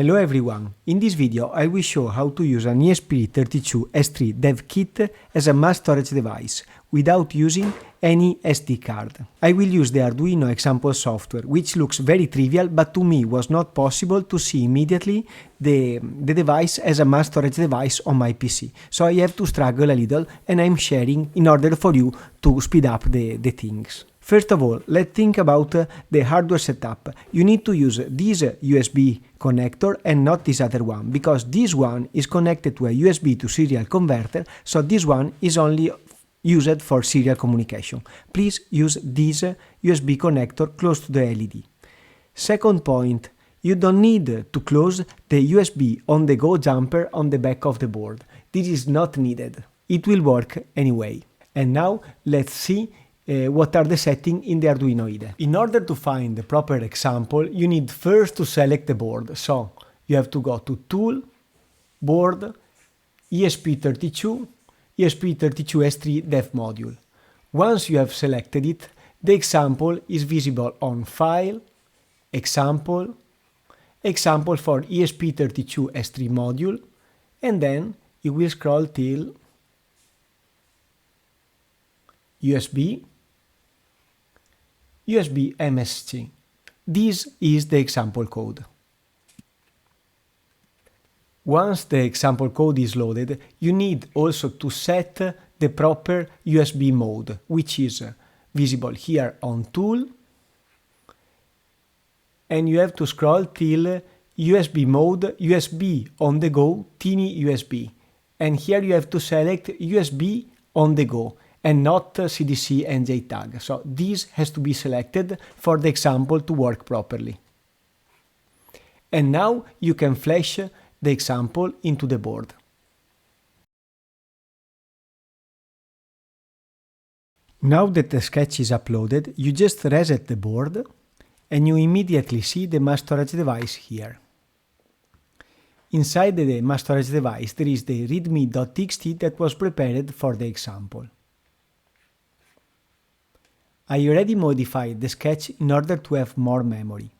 Hello everyone, in this video I will show how to use an ESP32 S3 devKit as a mass storage device without using any SD card. I will use the Arduino example software, which looks very trivial, but to me was not possible to see immediately the device as a mass storage device on my PC. So I have to struggle a little and I'm sharing in order for you to speed up the things. First of all, let's think about the hardware setup. You need to use this USB connector and not this other one, because this one is connected to a USB to serial converter, so this one is only used for serial communication. Please use this USB connector close to the LED. Second point, you don't need to close the USB on-the-go jumper on the back of the board. This is not needed. It will work anyway. And now let's see what are the settings in the Arduino IDE. In order to find the proper example, you need first to select the board. So you have to go to Tool, Board, ESP32, ESP32 S3 Dev Module. Once you have selected it, the example is visible on File, Example, Example for ESP32 S3 module, and then you will scroll till USB MSC. This is the example code. Once the example code is loaded, you need also to set the proper USB mode, which is visible here on Tool, and you have to scroll till USB mode, USB on the go, tinyUSB, and here you have to select USB on the go and not CDC and JTAG. So this has to be selected for the example to work properly. And now you can flash the example into the board. Now that the sketch is uploaded, you just reset the board and you immediately see the mass storage device here. Inside the mass storage device there is the readme.txt that was prepared for the example. I already modified the sketch in order to have more memory,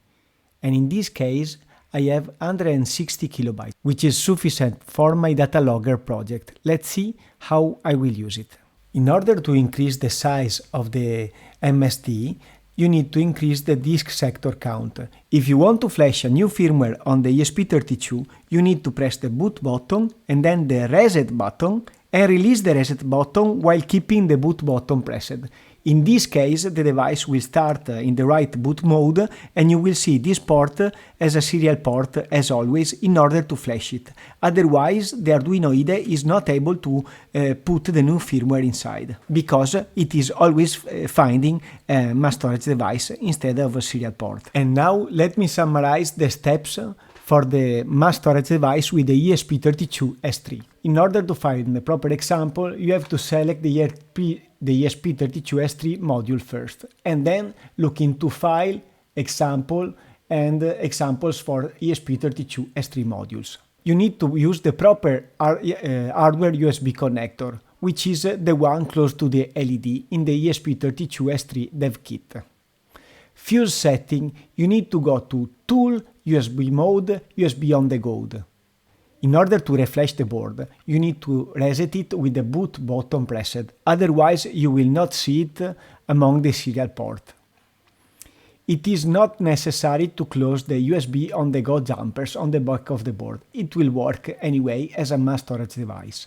and in this case I have 160 kilobytes, which is sufficient for my data logger project. Let's see how I will use it. In order to increase the size of the MSD, you need to increase the disk sector count. If you want to flash a new firmware on the ESP32, you need to press the boot button and then the reset button and release the reset button while keeping the boot button pressed. In this case, the device will start in the right boot mode and you will see this port as a serial port as always in order to flash it. Otherwise, the Arduino IDE is not able to put the new firmware inside, because it is always finding a mass storage device instead of a serial port. And now let me summarize the steps for the mass storage device with the ESP32 S3. In order to find the proper example, you have to select the ESP32 S3 module first, and then look into File, Example, and examples for ESP32 S3 modules. You need to use the proper hardware USB connector, which is the one close to the LED in the ESP32 S3 devKit. Fuse setting, you need to go to Tool, USB mode, USB on the go. In order to refresh the board, you need to reset it with the boot button pressed, otherwise you will not see it among the serial port. It is not necessary to close the USB on-the-go jumpers on the back of the board. It will work anyway as a mass storage device.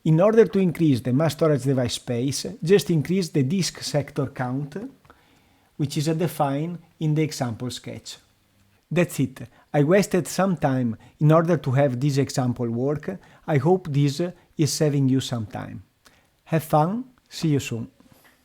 In order to increase the mass storage device space, just increase the disk sector count, which is defined in the example sketch. That's it. I wasted some time in order to have this example work. I hope this is saving you some time. Have fun. See you soon.